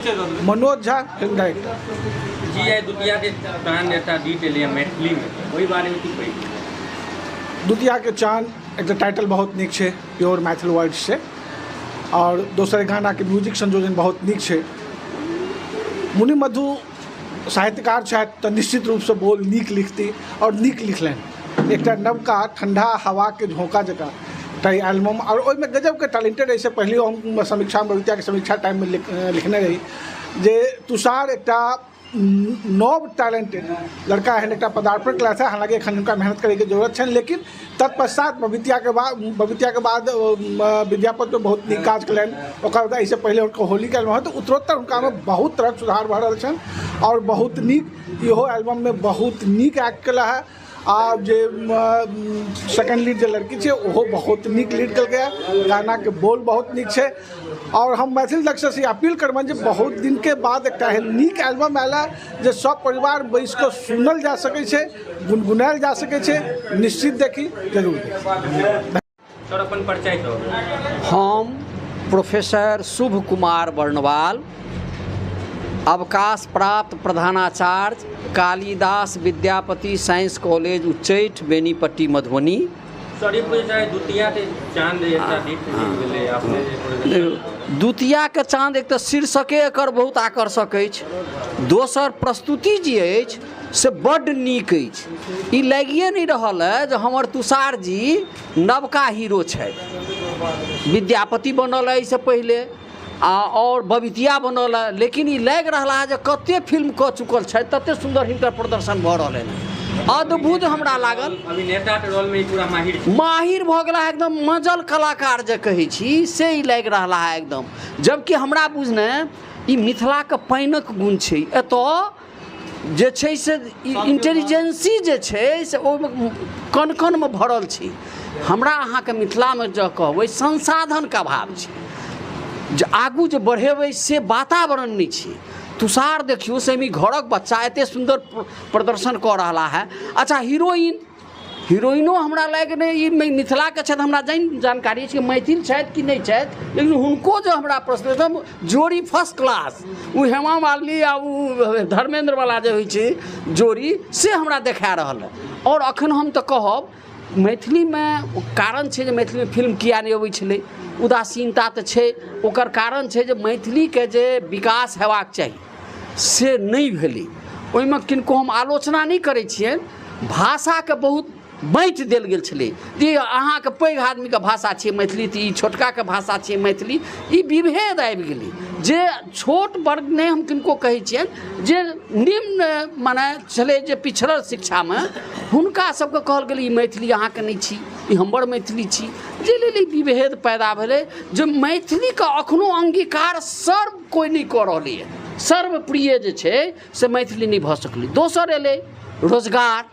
Manoj Jha film director जी आई दुतिया के चांद एटा detail है मैथिली में वही बारे में की कही। दुतिया के चांद एक टाइटल बहुत नीक है, प्योर मैथिल वर्ड से, और दोसर गाना के म्यूजिक संयोजन बहुत नीक है। मुनि मधु साहित्यकार छथि तऽ निश्चित रूप से बोल नीक लिखती और नीक लिखलनि। एक नवका ठंडा हवा के झोंका जकाँ टा एल्बम, और ओहिमे गजब के टैलेंटेड ऐसे पहले हम समीक्षा बबीता के समीक्षा टाइम में लिखने रही जे तुषार एक नव टैलेंटेड लड़का है, एक पदार्पण कला है। हालांकि एखन हुनका मेहनत करे के जरूरत है, लेकिन तत्पश्चात बबीतिया के बाद विद्यापति में बहुत नीक काज कलनि। ओकर बाद इससे पहले उनका होली के एल्बम है, तो उत्तरोत्तर उनका में बहुत तरह सुधार भऽ रहल छनि और बहुत नीक इहो एल्बम में बहुत नीक एक्ट कला है। आ जे सेकेंड लीड जो लड़की है वो बहुत नीक लीड कल गया, गाना के बोल बहुत नीक है। और हम मैथिल दर्शक से अपील करबनि जे बहुत दिन के बाद एक नीक एल्बम आयला जे सब परिवार बैस कऽ सुनल जा सकै छै, गुनगुनायल जा सकै छै। निश्चित देखी, जरूर देखी। सर अपन परिचय दो। हम प्रोफेसर शुभ कुमार वर्णवाल, अवकाश प्राप्त प्रधानाचार्य Kalidas Vidyapati science college Uchchaith Benipatti Madhubani. Sir ये पूछे चाहे दुतिया के चांद एटा डिटेल भेलै आपने। दुतिया के चांद एक तो शीर्षके एकर बहुत आकर्षक अछि, दोसर प्रस्तुति जे अछि से बड्ड नीक अछि। ई लागिए नहीं रहल है जे हमर तुषार जी नवका हीरो छथि। विद्यापति बनल है इससे पहले और बबीतिया बनल है, लेकिन ये लग रहा है जो कते फिल्म कऽ चुकल है, तते सुंदर हिनकर प्रदर्शन भऽ रहल है। अद्भुत हमरा लागल। अभिनेता के रोल में पूरा माहिर भऽ गेला है, एकदम मजल कलाकार जे कहै छी से ही लग रहा है एकदम। जबकि हमरा बुझने ई मिथिला के पानिक गुण छै, एतऽ जे छै से इंटेलिजेंसी जे छै से ओहिमे कण कण में भरल छै। हमरा अहाँके मिथिला में जे कहबै संसाधन के अभाव छै, जे आगू जे बढ़ेबै से वातावरण नहीं छै। तुषार देखियो सेमी घरक बच्चा एते सुंदर प्रदर्शन कऽ रहा है। अच्छा हीरोइनो हमरा लाग नहीं ई मिथिला के छथि, हमरा जानकारी छै मैथिल छथि कि नहीं छथि, लेकिन हुनको जो हमरा प्रश्न एकदम जोड़ी फर्स्ट क्लास, वो हेमा मालिनी आ वो धर्मेंद्र वाला जो होइ छै जोड़ी से हमरा देखा रहल है। और अखन हम तो कहब मैथिली में कारण छै जे मैथिली में फिल्म किया नहीं अबै छलै, उदासीनता तो छै। ओकर कारण छै जे मैथिली के जे विकास हेबाक चाही से नहीं भेलै। ओहिमे किनको हम आलोचना नहीं करै छियनि, भाषा के बहुत बाँटि देल गेल छलै जे अहाँके पैघ आदमी के भाषा छै मैथिली, तऽ ई छोटका के भाषा छै मैथिली। ई विभेद आबि गेलै जे छोट वर्ग ने हम किनको कहै छियनि जे निम्न माने छलै जे पिछड़ल शिक्षा में, हुनका सबके कहल गेलै ई मैथिली अहाँके नहीं छी, ई हमर मैथिली छी, जे लेल ई विभेद पैदा भेलै। जे मैथिली के अखनो अंगीकार सर्व कोई नहीं कऽ रहलै है, सर्वप्रिय जे छै से मैथिली नहीं भऽ सकलै। दोसर एलै रोजगार,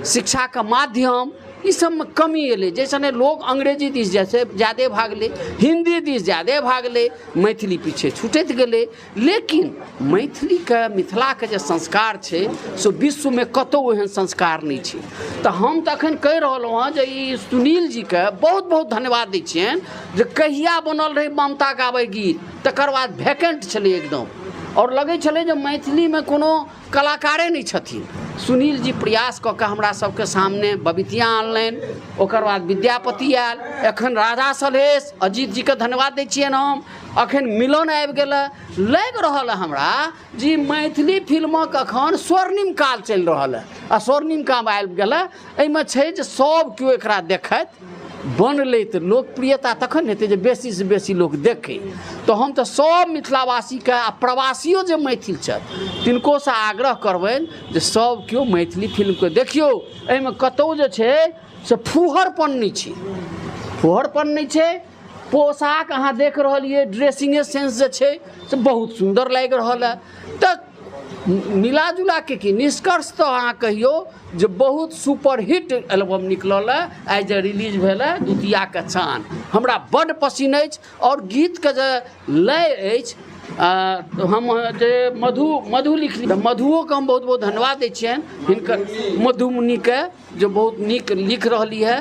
शिक्षा का माध्यम, ई सब में कमी एलै। जैसे लोग अंग्रेजी दिस जैसे ज़्यादा भागले, हिंदी दिस ज़्यादा भागले, मैथिली पीछे छूटैत गेलै। लेकिन मैथिली के मिथिला के जे संस्कार छै से विश्व में कतौ एहन संस्कार नहीं छै। तो हम तो अखन कहि रहलहुँ हँ जे ई सुनील जी के बहुत बहुत धन्यवाद दै छियनि जे कहिया बनल रहे ममता गाबै गीत, तकर बाद वैकेंट छलै एकदम, और लगे छलै जे मैथिली में कोनो कलाकारे नहीं छथिन। सुनील जी प्रयास कऽ के हमरा सबके सामने बबीतिया आनलनि, ओकर बाद विद्यापति आयल, एखन राजा सलहेश, अजीत जी के धन्यवाद दै छियनि हम। अखन मिलन आबि गेलै, लग रहल है हमरा जी मैथिली फिल्मक अखन स्वर्णिम काल चलि रहल है। आ स्वर्णिम काल आबि गेलै, एहिमे छै जे सब केओ एकरा देखैत बनलै तऽ लोकप्रियता तखन हेतै जे बेसी से बेसी लोक देखे। तो हम तो सब मिथिलावासी के आ प्रवासियों जे मैथिल छथि तिनको से आग्रह करबनि जे सब केओ मैथिली फिल्म के देखियो। एहिमे कतौ जे छै से फुहरपन नहीं छै, फुहरपन नहीं छै। पोशाक अहाँ देख रहलिए, ड्रेसिंग सेंस जे छै से बहुत सुंदर लागि रहल है। तऽ मिला जुला के की निष्कर्ष तो अहाँ कहियो जे बहुत सुपरहिट एल्बम निकलल है, आई जे रिलीज भेल है दुतिया के चांद, हमरा बड्ड पसिन अछि। और गीत के जे लय अछि हम जे मधु लिखली, मधुओ के हम बहुत बहुत धन्यवाद दै छियनि हिनकर, मधुमुनि के जो बहुत नीक लिख रही है।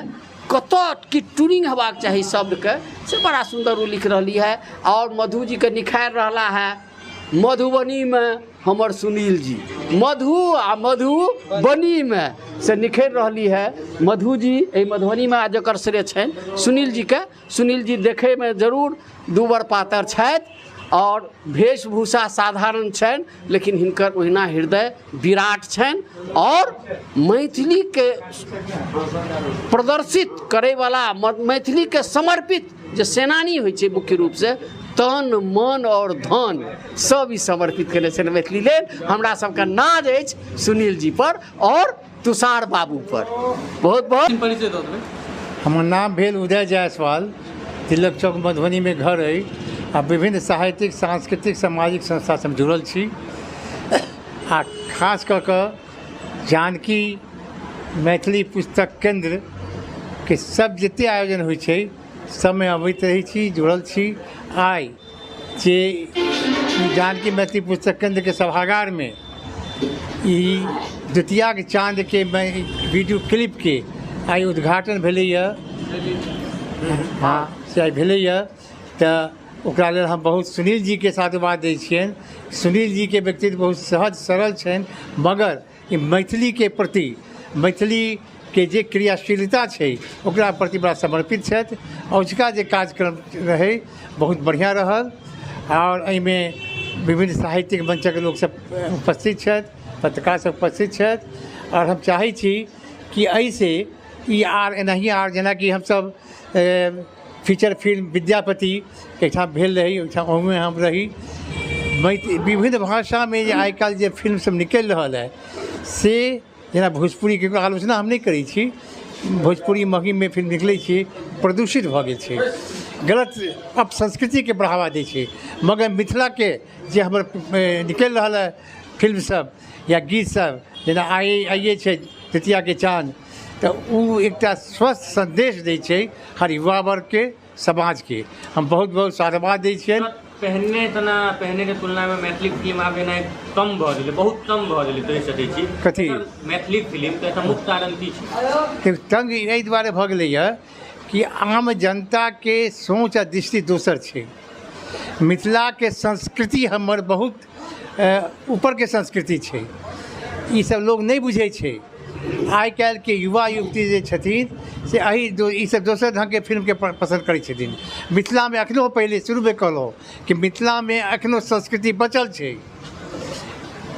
कत की ट्यूनिंग हेबाक चाही शब्द के से बड़ा सुंदर वो लिख रही है। और मधु जी के निखार रहा है मधुबनी में हमर सुनील जी मधु आ मधुबनी में से निखर रही है। मधु जी मधुबनी में जकर श्रेय छनि सुनील जी के। सुनील जी देखे में जरूर दूबर पातर छथि और वेशभूषा साधारण छनि, लेकिन हिनकर ओहिना हृदय विराट छनि और मैथिली के प्रदर्शित करे वाला, मैथिली के समर्पित जे सेनानी होइ छै मुख्य रूप से तन मन और धन सब ई समर्पित केने छनि मैथिली लेल। हमरा सबके नाज अछि सुनील जी पर और तुषार बाबू पर। बहुत बहुत परिचय दो देबै। हमर नाम भेल उदय जायसवाल, तिलक चौक मधुबनी में घर है। आ विभिन्न साहित्यिक सांस्कृतिक सामाजिक संस्था से जुड़ल छी। आ खास कऽ कऽ जानकी मैथिली पुस्तक केंद्र के सब जते आयोजन होइ छै सबमे अबैत रहै छी, जुड़ल छी। आइ जे जानकी मैथिली पुस्तक केंद्र के सभागार में ई द्वितीया के चाँद के वीडियो क्लिप के आइ उद्घाटन भेलैए। हाँ से आइ भेलैए तऽ ओकरा लेल हम बहुत सुनील जी के साधुवाद दै छियनि। सुनील जी के व्यक्तित्व बहुत सहज सरल छनि, मगर ई मैथिली के प्रति, मैथिली के जे क्रियाशीलता छै ओकरा प्रति बड़ा समर्पित छथि। अजुका जे कार्यक्रम रहै बहुत बढ़िआँ रहल और एहिमे विभिन्न साहित्यिक मंचक लोक सब उपस्थित छथि, पत्रकार सब उपस्थित छथि। और हम चाहै छी कि एहिसे ई आर एनाही आर जेनाकि हमसब फीचर फिल्म विद्यापति के ठाम भेल रही, ओहिठाम ओहिमे हम रही। विभिन्न भाषा में जे आइ काल्हि जे फिल्म सब निकलि रहल है से जेना भोजपुरी के आलोचना हम नहीं करै छी, भोजपुरी महीम में फिल्म निकलै छै प्रदूषित भऽ गेल छै, गलत अपसंस्कृति के बढ़ावा दै छै। मगर मिथिला के जे हमर निकलि रहल है फिल्म सब या गीत सब, जेना आइए छै तृतीया के चाँद, तो वो एकटा स्वस्थ संदेश दै छै हर युवा वर्ग के, समाज के। हम बहुत बहुत साधुवाद दै छियनि। पहने के तुलना में मैथिली फिल्म आब एनाइ कम भऽ गेलै, बहुत कम भऽ गेलै कहि सकै छी। कथी मैथिली फिल्म के एकटा मुख्य कारण की छै? तंग एहि दुआरे भऽ गेलैए कि आम जनता के सोच आ दृष्टि दोसर छै। मिथिला के संस्कृति हमर बहुत ऊपर के संस्कृति छै, ई सब लोग नहीं बुझै छै। आइ काल्हि के युवा युवती जे छथिन से ई सब दोसर ढंग के फिल्म के पसंद करै छथिन। मिथिला में अखनो पहले शुरू में कहलहुँ कि मिथिला में अखनो संस्कृति बचल छै।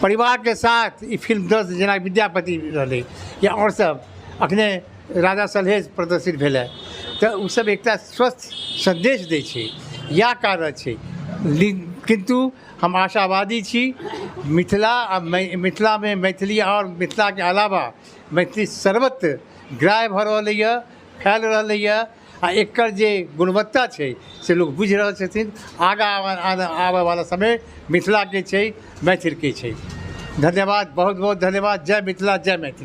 परिवार के साथ ई फिल्म 10 जेना विद्यापति रहलै या और सब अखने राजा सलहेश प्रदर्शित भेल है, तो उ सब एकटा स्वस्थ संदेश दै छै, या कारण छै। किंतु हम आशावादी छी मिथिला में मैथिली और मिथिला के अलावा मैथिली सर्वत्र ग्राह्य भऽ रहलैए, फैल रहलैए। आ एकर जे गुणवत्ता छै से लोग बुझि रहल छथिन। आगाँ आबऽ वाला समय मिथिला के छै, मैथिल के छै। धन्यवाद, बहुत बहुत धन्यवाद। जय मिथिला, जय मैथिली।